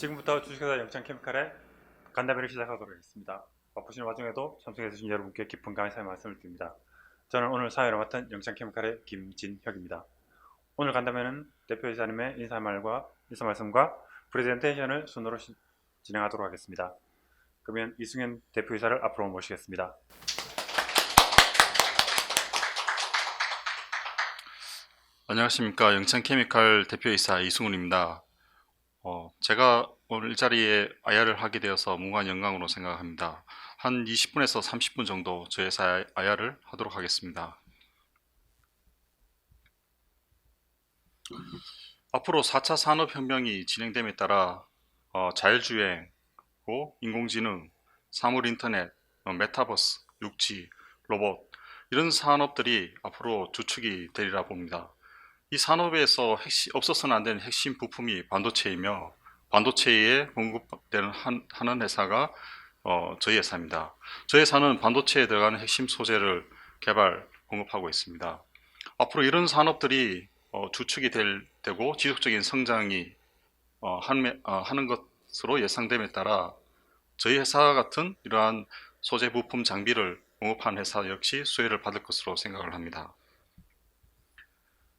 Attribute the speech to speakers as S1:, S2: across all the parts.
S1: 지금부터 주식회사 영창케미칼의 간담회를 시작하도록 하겠습니다. 바쁘신 와중에도 참석해주신 여러분께 깊은 감사의 말씀을 드립니다. 저는 오늘 사회를 맡은 영창케미칼의 김진혁입니다. 오늘 간담회는 대표이사님의 인사말씀과 프레젠테이션을 순으로 진행하도록 하겠습니다. 그러면 이승현 대표이사를 앞으로 모시겠습니다.
S2: 안녕하십니까. 영창케미칼 대표이사 이승훈입니다. 제가 오늘 이 자리에 IR을 하게 되어서 무한 영광으로 생각합니다. 한 20분에서 30분 정도 저희 회사 IR을 하도록 하겠습니다. 앞으로 4차 산업혁명이 진행됨에 따라 자율주행, 인공지능, 사물인터넷, 메타버스, 6G, 로봇 이런 산업들이 앞으로 주축이 되리라 봅니다. 이 산업에서 없어서는 안 되는 핵심 부품이 반도체이며 반도체에 공급되는 하는 회사가 저희 회사입니다. 저희 회사는 반도체에 들어가는 핵심 소재를 개발, 공급하고 있습니다. 앞으로 이런 산업들이 주축이 되고 지속적인 성장이 하는 것으로 예상됨에 따라 저희 회사 같은 이러한 소재 부품 장비를 공급한 회사 역시 수혜를 받을 것으로 생각을 합니다.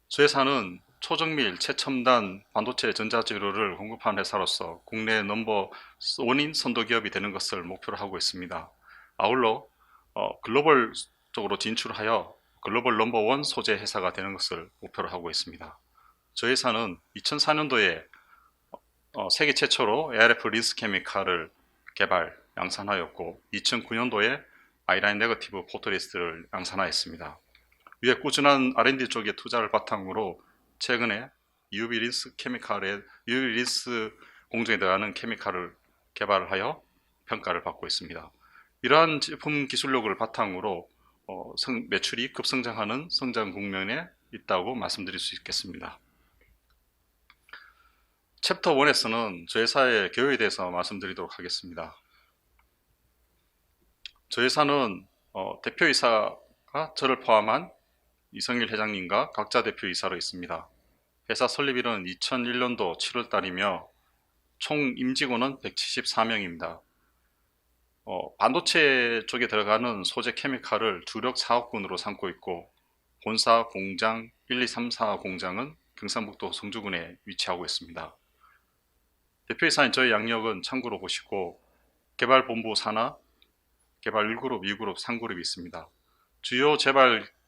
S2: 저희 회사는 초정밀, 최첨단 반도체 전자재료를 공급하는 회사로서 국내 넘버 원인 선도 기업이 되는 것을 목표로 하고 있습니다. 아울러 글로벌적으로 진출하여 글로벌 넘버 원 소재 회사가 되는 것을 목표로 하고 있습니다. 저희 회사는 2004년도에 세계 최초로 ARF 린스 케미칼을 개발, 양산하였고 2009년도에 아이라인 네거티브 포토리스트를 양산하였습니다. 위에 꾸준한 R&D 쪽에 투자를 바탕으로 최근에 UV 린스 공정에 들어가는 케미칼을 개발하여 평가를 받고 있습니다. 이러한 제품 기술력을 바탕으로 매출이 급성장하는 성장 국면에 있다고 말씀드릴 수 있겠습니다. 챕터 1에서는 저희 회사의 개요에 대해서 말씀드리도록 하겠습니다. 저희 회사는 대표이사가 저를 포함한 이성일 회장님과 각자 대표이사로 있습니다. 회사 설립일은 2001년도 7월 달이며 총 임직원은 174명입니다. 반도체 쪽에 들어가는 소재 케미칼을 주력 사업군으로 삼고 있고 본사 공장 1, 2, 3, 4 공장은 경상북도 성주군에 위치하고 있습니다. 대표이사인 저희 양력은 참고로 보시고 개발본부 산하, 개발 1그룹, 2그룹, 3그룹이 있습니다. 주요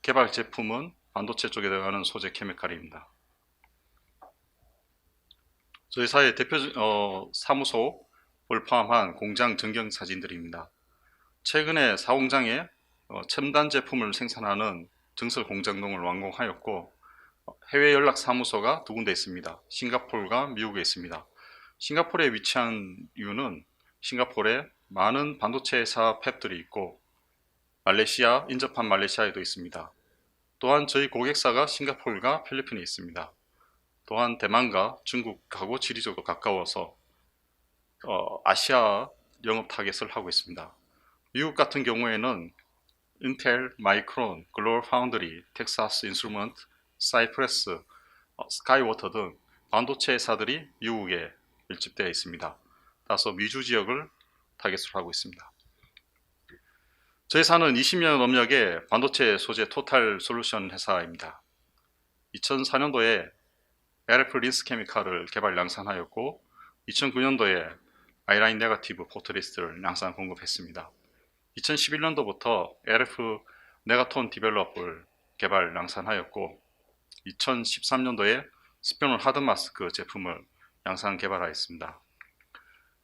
S2: 개발 제품은 반도체 쪽에 들어가는 소재 케미칼입니다. 저희 회사의 대표 사무소를 포함한 공장 전경 사진들입니다. 최근에 사공장에 첨단 제품을 생산하는 증설 공장동을 완공하였고 해외 연락 사무소가 두 군데 있습니다. 싱가포르가 미국에 있습니다. 싱가포르에 위치한 이유는 싱가포르에 많은 반도체 회사 팹들이 있고 말레이시아, 인접한 말레이시아에도 있습니다. 또한 저희 고객사가 싱가포르가 필리핀에 있습니다. 또한 대만과 중국하고 지리적으로 가까워서 아시아 영업 타겟을 하고 있습니다. 미국 같은 경우에는 인텔, 마이크론, 글로벌 파운드리, 텍사스 인스트루먼트, 사이프레스, 스카이워터 등 반도체 회사들이 미국에 밀집되어 있습니다. 따라서 미주 지역을 타겟으로 하고 있습니다. 저희 회사는 20년 업력의 반도체 소재 토탈 솔루션 회사입니다. 2004년도에 ARF 린스 케미칼을 개발 양산하였고 2009년도에 아이라인 네거티브 포토리스트를 양산 공급했습니다. 2011년도부터 ARF 네가톤 디벨롭을 개발 양산하였고 2013년도에 스피논 하드 마스크 제품을 양산 개발하였습니다.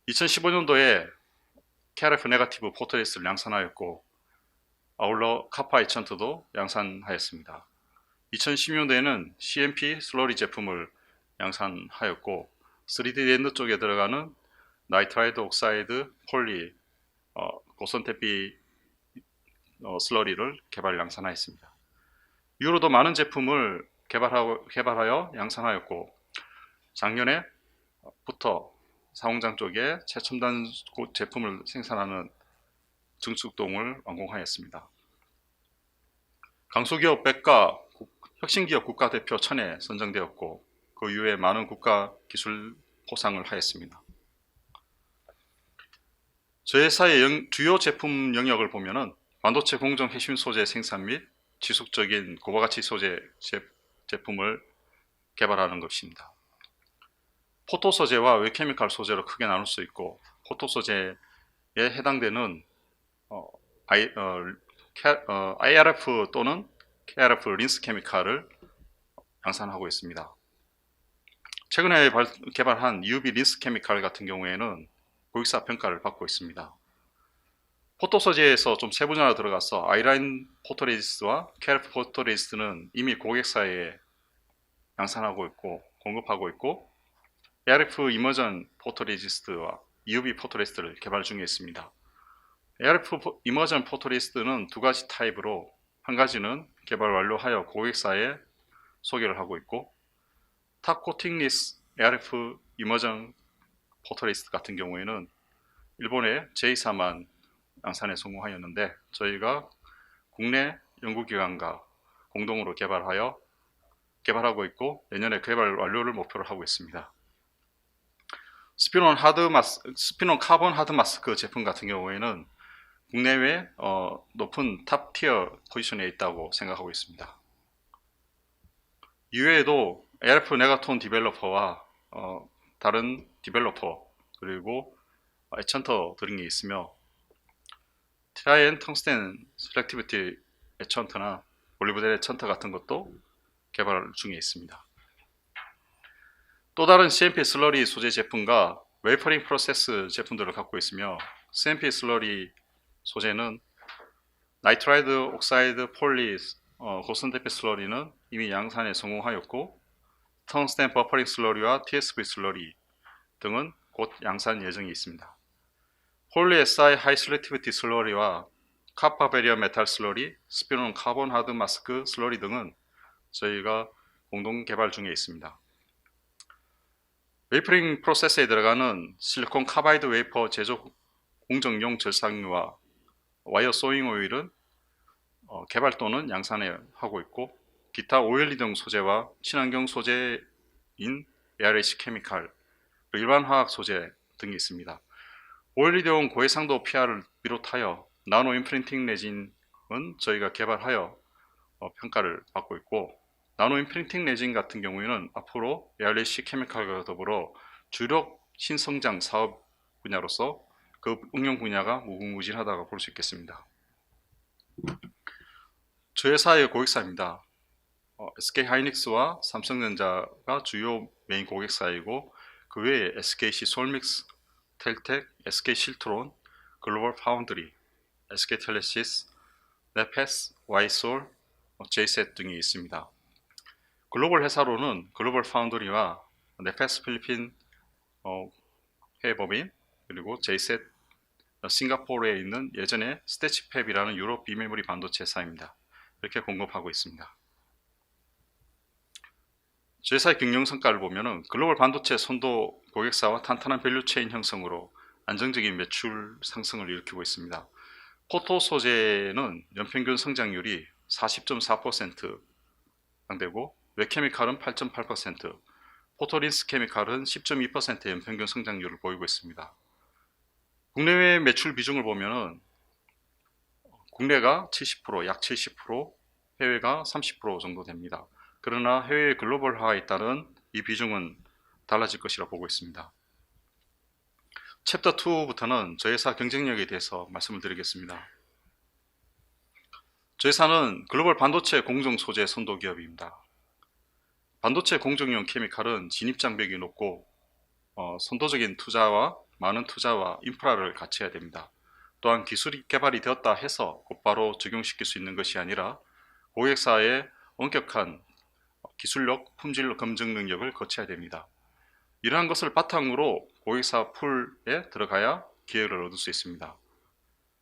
S2: 2015년도에 KRF 네거티브 포토리스트를 양산하였고 아울러 카파 2000도 양산하였습니다. 2016년도에는 CMP 슬러리 제품을 양산하였고 3D 렌더 쪽에 들어가는 나이트라이드 옥사이드 폴리 고선테피 슬러리를 개발 양산하였습니다. 이후로도 많은 제품을 개발하여 양산하였고 작년에부터 사공장 쪽에 최첨단 제품을 생산하는 증축동을 완공하였습니다. 강소기업 100가 혁신기업 국가대표 1000에 선정되었고 그 이후에 많은 국가 기술 포상을 하였습니다. 저희 회사의 주요 제품 영역을 보면은 반도체 공정 핵심 소재 생산 및 지속적인 고가가치 소재 제품을 개발하는 것입니다. 포토 소재와 웹케미칼 소재로 크게 나눌 수 있고, 포토 소재에 해당되는 IRF 또는 KRF 린스 케미칼을 양산하고 있습니다. 최근에 개발한 UV 린스 케미칼 같은 경우에는 고객사 평가를 받고 있습니다. 포토 소재에서 좀 세분화로 들어가서 아이라인 포토레지스트와 KRF 포토레지스트는 이미 고객사에 양산하고 있고 공급하고 있고, ARF 이머전 포토레지스트와 UV 포토레지스트를 개발 중에 있습니다. ARF 이머전 포토레지스트는 두 가지 타입으로, 한 가지는 개발 완료하여 고객사에 소개를 하고 있고, 탑 코팅리스 ARF 이머전 포토레지스트 같은 경우에는 일본의 J사만 양산에 성공하였는데, 저희가 국내 연구기관과 공동으로 개발하고 있고 내년에 개발 완료를 목표로 하고 있습니다. 스피논 카본 하드 마스크 제품 같은 경우에는 국내외 높은 탑 티어 포지션에 있다고 생각하고 있습니다. 이외에도 ARF 네가톤 디벨로퍼와 다른 디벨로퍼 그리고 애천터 등이 있으며, TIN 텅스텐 셀렉티비티 애천터나 올리브델 애천터 같은 것도 개발 중에 있습니다. 또 다른 CMP 슬러리 소재 제품과 웨이퍼링 프로세스 제품들을 갖고 있으며, CMP 슬러리 소재는 나이트라이드 옥사이드 폴리 고선대피 슬러리는 이미 양산에 성공하였고, 텅스텐 버퍼링 슬러리와 TSV 슬러리 등은 곧 양산 예정이 있습니다. 폴리 SI 하이 셀렉티비티 슬러리와 카파 베리어 메탈 슬러리, 스피논 카본 하드 마스크 슬러리 등은 저희가 공동 개발 중에 있습니다. 웨이퍼링 프로세스에 들어가는 실리콘 카바이드 웨이퍼 제조 공정용 절삭유와 와이어 소잉 오일은 개발 또는 양산에 하고 있고, 기타 오일리 등 소재와 친환경 소재인 ARH 케미칼, 일반 화학 소재 등이 있습니다. 오일리용 고해상도 PR을 비롯하여 나노 임프린팅 레진은 저희가 개발하여 평가를 받고 있고, 나노 임프린팅 레진 같은 경우에는 앞으로 ARH 케미칼과 더불어 주력 신성장 사업 분야로서 그 응용 분야가 무궁무진하다고 볼 수 있겠습니다. 저희 회사의 고객사입니다. SK하이닉스와 삼성전자가 주요 메인 고객사이고, 그 외에 SKC 솔믹스, 텔텍, SK실트론, 글로벌 파운드리, SK텔레시스, 네페스, 와이솔, 제이셋 등이 있습니다. 글로벌 회사로는 글로벌 파운드리와 네페스 필리핀 해외법인, 그리고 제이셋 싱가포르에 있는 예전에 스태치팹이라는 유럽 비메모리 반도체 회사입니다. 이렇게 공급하고 있습니다. 저희 회사의 경영 성과를 보면은 글로벌 반도체 선도 고객사와 탄탄한 밸류체인 형성으로 안정적인 매출 상승을 일으키고 있습니다. 포토 소재는 연평균 성장률이 40.4% 상되고, 웹케미칼은 8.8%, 포토린스 케미칼은 10.2% 연평균 성장률을 보이고 있습니다. 국내외 매출 비중을 보면은 국내가 70%, 약 70%, 해외가 30% 정도 됩니다. 그러나 해외 글로벌화에 따른 이 비중은 달라질 것이라 보고 있습니다. 챕터 2부터는 저희 회사 경쟁력에 대해서 말씀을 드리겠습니다. 저희 회사는 글로벌 반도체 공정 소재 선도 기업입니다. 반도체 공정용 케미칼은 진입 장벽이 높고 선도적인 투자와 많은 투자와 인프라를 같이 해야 됩니다. 또한 기술이 개발이 되었다 해서 곧바로 적용시킬 수 있는 것이 아니라 고객사의 엄격한 기술력, 품질 검증 능력을 거쳐야 됩니다. 이러한 것을 바탕으로 고객사 풀에 들어가야 기회를 얻을 수 있습니다.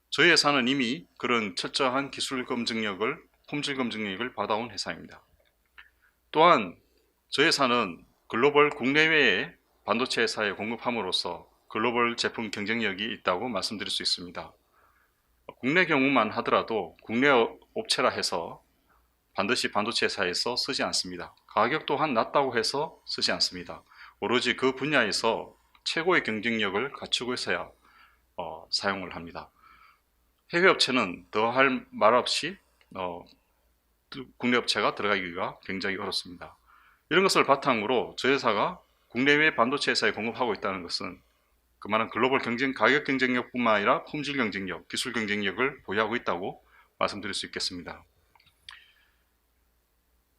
S2: 저희 회사는 이미 그런 철저한 기술 검증력을, 품질 검증력을 받아온 회사입니다. 또한 저희 회사는 글로벌 국내외의 반도체 회사에 공급함으로써 글로벌 제품 경쟁력이 있다고 말씀드릴 수 있습니다. 국내 경우만 하더라도 국내 업체라 해서 반드시 반도체 회사에서 쓰지 않습니다. 가격 또한 낮다고 해서 쓰지 않습니다. 오로지 그 분야에서 최고의 경쟁력을 갖추고 있어야 사용을 합니다. 해외 업체는 더할 말 없이 국내 업체가 들어가기가 굉장히 어렵습니다. 이런 것을 바탕으로 저희 회사가 국내외 반도체 회사에 공급하고 있다는 것은 그만한 글로벌 가격 경쟁력뿐만 아니라 품질 경쟁력, 기술 경쟁력을 보유하고 있다고 말씀드릴 수 있겠습니다.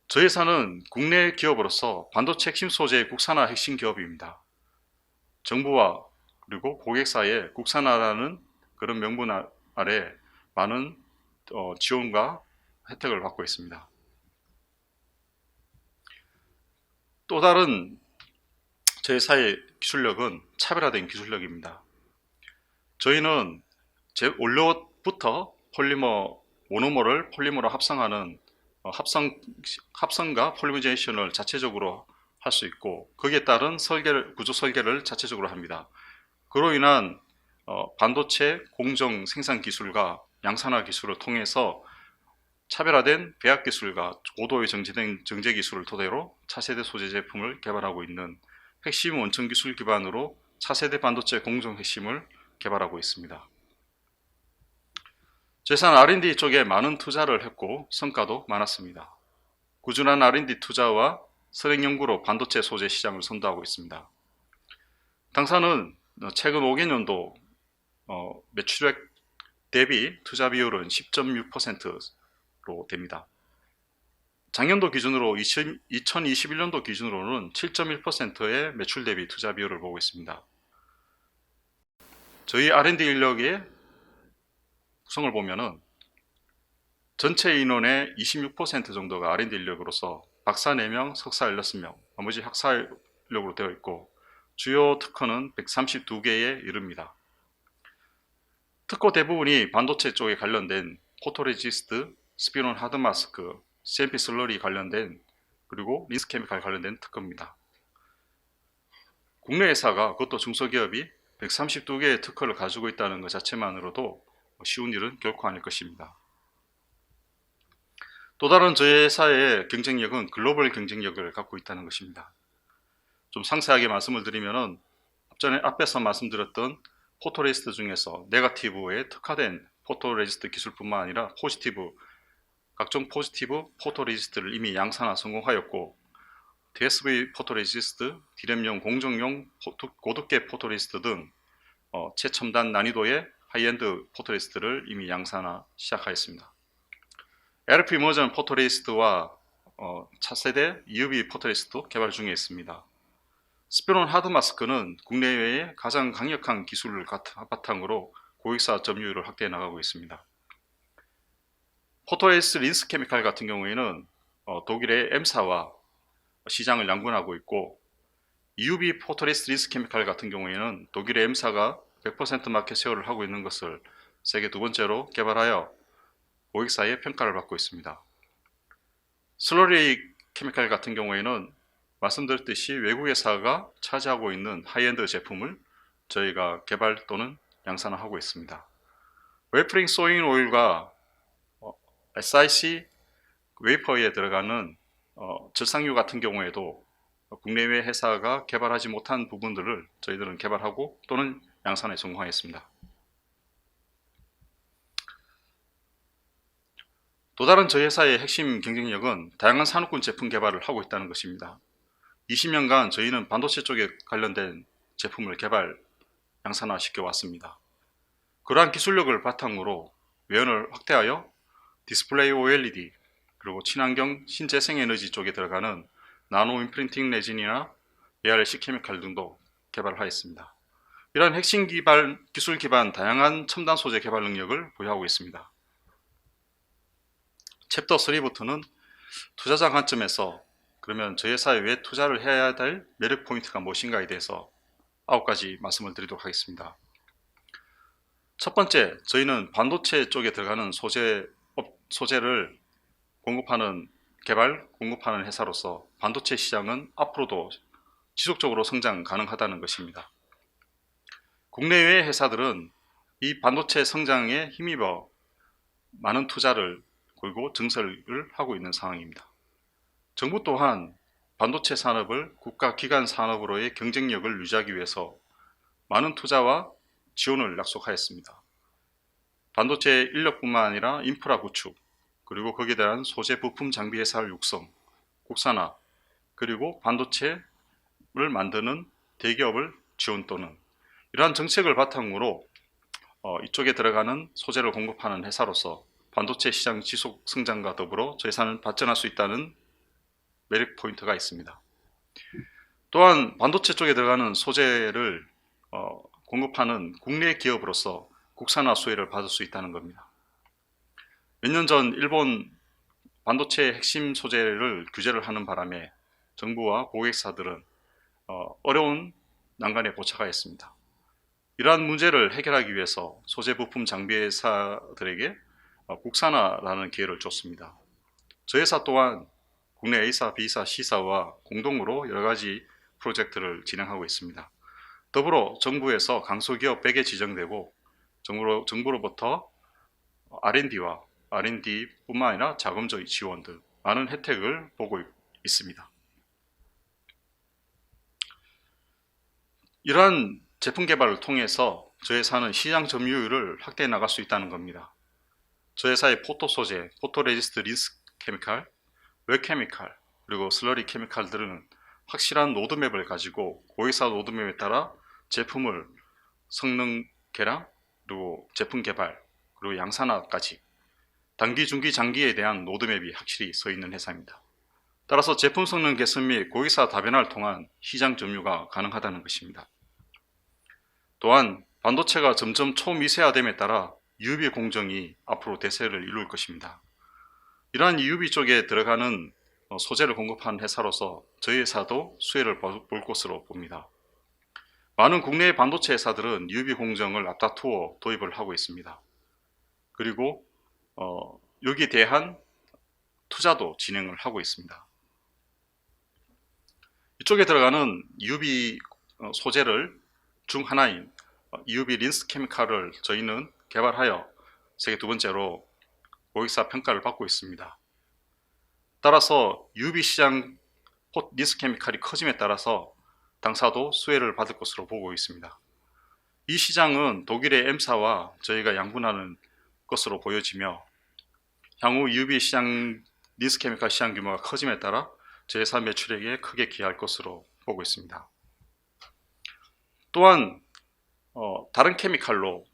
S2: 저희 회사는 국내 기업으로서 반도체 핵심 소재의 국산화 핵심 기업입니다. 정부와 그리고 고객사의 국산화라는 그런 명분 아래 많은 지원과 혜택을 받고 있습니다. 또 다른 저희 회사의 기술력은 차별화된 기술력입니다. 저희는 원료부터 폴리머, 모노머를 폴리머로 합성하는 합성과 폴리머제이션을 자체적으로 할 수 있고 거기에 따른 구조 설계를 자체적으로 합니다. 그로 인한 반도체 공정 생산 기술과 양산화 기술을 통해서 차별화된 배합 기술과 고도의 정제된 정제 기술을 토대로 차세대 소재 제품을 개발하고 있는 핵심 원천 기술 기반으로 차세대 반도체 공정 핵심을 개발하고 있습니다. 저희 회사는 R&D 쪽에 많은 투자를 했고 성과도 많았습니다. 꾸준한 R&D 투자와 선행 연구로 반도체 소재 시장을 선도하고 있습니다. 당사는 최근 5개년도 매출액 대비 투자 비율은 10.6%로 됩니다. 작년도 기준으로 2021년도 기준으로는 7.1%의 매출 대비 투자 비율을 보고 있습니다. 저희 R&D 인력의 구성을 보면은 전체 인원의 26% 정도가 R&D 인력으로서 박사 4명, 석사 16명, 나머지 학사 인력으로 되어 있고 주요 특허는 132개에 이릅니다. 특허 대부분이 반도체 쪽에 관련된 포토레지스트, 스피논 하드 마스크, CMP 슬러리 관련된 그리고 린스 케미칼 관련된 특허입니다. 국내 회사가 그것도 중소기업이 132개의 특허를 가지고 있다는 것 자체만으로도 쉬운 일은 결코 아닐 것입니다. 또 다른 저희 회사의 경쟁력은 글로벌 경쟁력을 갖고 있다는 것입니다. 좀 상세하게 말씀을 드리면은 앞에서 말씀드렸던 포토레지스트 중에서 네거티브에 특화된 포토레지스트 기술뿐만 아니라 각종 포지티브 포토레지스트를 이미 양산화 성공하였고 DSV 포토레지스트, 디램용 공정용 고두께 포토레지스트 등 최첨단 난이도의 하이엔드 포토레지스트를 이미 양산화 시작하였습니다. LFP 머전 포토레지스트와 차세대 EUV 포토레지스트도 개발 중에 있습니다. 스피논 하드 마스크는 국내외의 가장 강력한 기술을 바탕으로 고객사 점유율을 확대해 나가고 있습니다. 포토레지스트 린스 케미칼 같은 경우에는 독일의 M사와 시장을 양분하고 있고 EUV 포토레지스트 린스 케미칼 같은 경우에는 독일의 M사가 100% 마켓 쉐어를 하고 있는 것을 세계 두 번째로 개발하여 고객사의 평가를 받고 있습니다. 슬러리 케미칼 같은 경우에는 말씀드렸듯이 외국 회사가 차지하고 있는 하이엔드 제품을 저희가 개발 또는 양산하고 있습니다. 웨이퍼링 소잉 오일과 SiC 웨이퍼에 들어가는 절상유 같은 경우에도 국내외 회사가 개발하지 못한 부분들을 저희들은 개발하고 또는 양산에 성공하였습니다. 또 다른 저희 회사의 핵심 경쟁력은 다양한 산업군 제품 개발을 하고 있다는 것입니다. 20년간 저희는 반도체 쪽에 관련된 제품을 개발, 양산화 시켜왔습니다. 그러한 기술력을 바탕으로 외연을 확대하여 디스플레이 OLED 그리고 친환경 신재생에너지 쪽에 들어가는 나노 임프린팅 레진이나 ARC 케미칼 등도 개발하였습니다. 이러한 핵심 기술 기반 다양한 첨단 소재 개발 능력을 보유하고 있습니다. 챕터 3부터는 투자자 관점에서 그러면 저희 회사에 왜 투자를 해야 될 매력 포인트가 무엇인가에 대해서 9가지 말씀을 드리도록 하겠습니다. 첫 번째, 저희는 반도체 쪽에 들어가는 소재를 공급하는 회사로서 반도체 시장은 앞으로도 지속적으로 성장 가능하다는 것입니다. 국내외 회사들은 이 반도체 성장에 힘입어 많은 투자를 그리고 증설을 하고 있는 상황입니다. 정부 또한 반도체 산업을 국가 기관 산업으로의 경쟁력을 유지하기 위해서 많은 투자와 지원을 약속하였습니다. 반도체 인력뿐만 아니라 인프라 구축, 그리고 거기에 대한 소재 부품 장비 회사를 육성, 국산화, 그리고 반도체를 만드는 대기업을 지원 또는 이러한 정책을 바탕으로 이쪽에 들어가는 소재를 공급하는 회사로서 반도체 시장 지속 성장과 더불어 저희 회사는 발전할 수 있다는 매력 포인트가 있습니다. 또한 반도체 쪽에 들어가는 소재를 공급하는 국내 기업으로서 국산화 수혜를 받을 수 있다는 겁니다. 몇 년 전 일본 반도체 핵심 소재를 규제를 하는 바람에 정부와 고객사들은 어려운 난관에 봉착하였습니다. 이러한 문제를 해결하기 위해서 소재 부품 장비 회사들에게 국산화라는 기회를 줬습니다. 저희 회사 또한 국내 A사, B사, C사와 공동으로 여러 가지 프로젝트를 진행하고 있습니다. 더불어 정부에서 강소기업 100에 지정되고 정부로부터 R&D와 R&D뿐만 아니라 자금적 지원 등 많은 혜택을 보고 있습니다. 이러한 제품 개발을 통해서 저희 회사는 시장 점유율을 확대해 나갈 수 있다는 겁니다. 저희 회사의 포토 소재, 포토레지스트 린스 케미칼, 웹 케미칼, 그리고 슬러리 케미칼들은 확실한 로드맵을 가지고 고객사 로드맵에 따라 제품을 성능 개량, 그리고 제품 개발, 그리고 양산화까지 단기, 중기, 장기에 대한 로드맵이 확실히 서 있는 회사입니다. 따라서 제품 성능 개선 및 고객사 다변화를 통한 시장 점유가 가능하다는 것입니다. 또한 반도체가 점점 초미세화됨에 따라 UV 공정이 앞으로 대세를 이룰 것입니다. 이러한 UV 쪽에 들어가는 소재를 공급하는 회사로서 저희 회사도 수혜를 볼 것으로 봅니다. 많은 국내의 반도체 회사들은 UV 공정을 앞다투어 도입을 하고 있습니다. 그리고 여기에 대한 투자도 진행을 하고 있습니다. 이쪽에 들어가는 UV 소재를 중 하나인 UV 린스 케미칼을 저희는 개발하여 세계 두 번째로 고객사 평가를 받고 있습니다. 따라서 UV 시장 린스 케미칼이 커짐에 따라서 당사도 수혜를 받을 것으로 보고 있습니다. 이 시장은 독일의 M사와 저희가 양분하는 것으로 보여지며 향후 UV 시장 린스 케미칼 시장 규모가 커짐에 따라 저희 회사 매출액에 크게 기여할 것으로 보고 있습니다. 또한 다른 케미칼로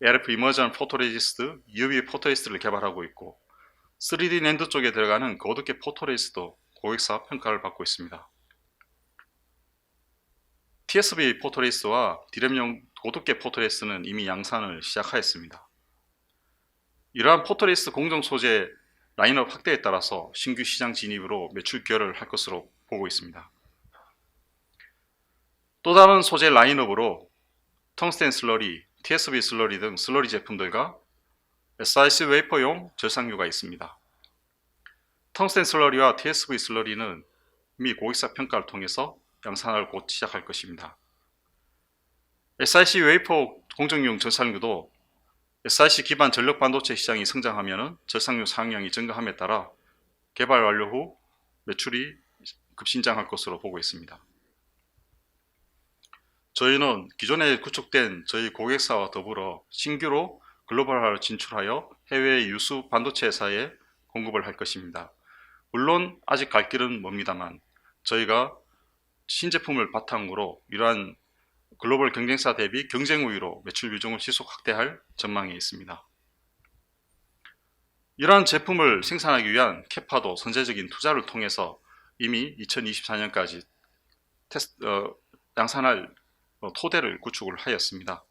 S2: ARF 이머전 포토레지스트, UV 포토레지스트를 개발하고 있고 3D 낸드 쪽에 들어가는 고두께 포토레지스트도 고객사 평가를 받고 있습니다. TSV 포토레지스트와 디램용 고두께 포토레지스트는 이미 양산을 시작하였습니다. 이러한 포토레지스트 공정 소재 라인업 확대에 따라서 신규 시장 진입으로 매출 기여를 할 것으로 보고 있습니다. 또 다른 소재 라인업으로 텅스텐 슬러리, TSV 슬러리 등 슬러리 제품들과 SiC 웨이퍼용 절상유가 있습니다. 텅스텐 슬러리와 TSV 슬러리는 이미 고객사 평가를 통해서 양산을 곧 시작할 것입니다. SiC 웨이퍼 공정용 절상유도 SiC 기반 전력 반도체 시장이 성장하면 절상유 사용량이 증가함에 따라 개발 완료 후 매출이 급신장할 것으로 보고 있습니다. 저희는 기존에 구축된 저희 고객사와 더불어 신규로 글로벌화를 진출하여 해외 유수 반도체 회사에 공급을 할 것입니다. 물론 아직 갈 길은 멉니다만 저희가 신제품을 바탕으로 이러한 글로벌 경쟁사 대비 경쟁 우위로 매출 비중을 지속 확대할 전망이 있습니다. 이러한 제품을 생산하기 위한 캐파도 선제적인 투자를 통해서 이미 2024년까지 양산할 토대를 구축을 하였습니다.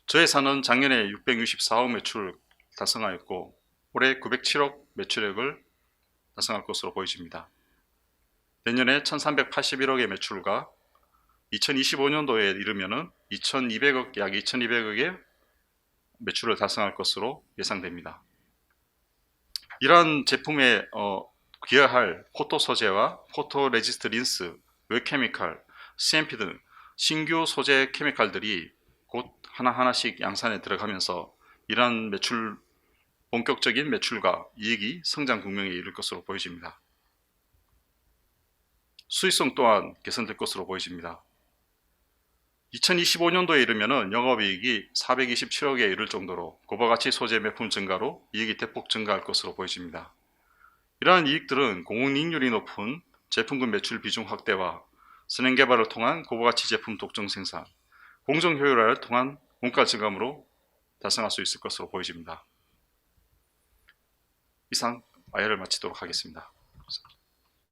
S2: 저희 회사는 작년에 664억 매출을 달성하였고 올해 907억 매출액을 달성할 것으로 보여집니다. 내년에 1381억의 매출과 2025년도에 이르면 2200억, 약 2200억의 매출을 달성할 것으로 예상됩니다. 이러한 제품에 기여할 포토 소재와 포토 레지스트 린스, 웹 케미칼, CMP 등 신규 소재 케미칼들이 곧 하나하나씩 양산에 들어가면서 이러한 본격적인 매출과 이익이 성장 국면에 이를 것으로 보여집니다. 수익성 또한 개선될 것으로 보여집니다. 2025년도에 이르면은 영업이익이 427억에 이를 정도로 고부가치 소재 매품 증가로 이익이 대폭 증가할 것으로 보여집니다. 이러한 이익들은 공익률이 높은 제품군 매출 비중 확대와 선행 개발을 통한 고부가치 제품 독점 생산, 공정 효율화를 통한 원가 증감으로 달성할 수 있을 것으로 보여집니다. 이상 IR을 마치도록 하겠습니다.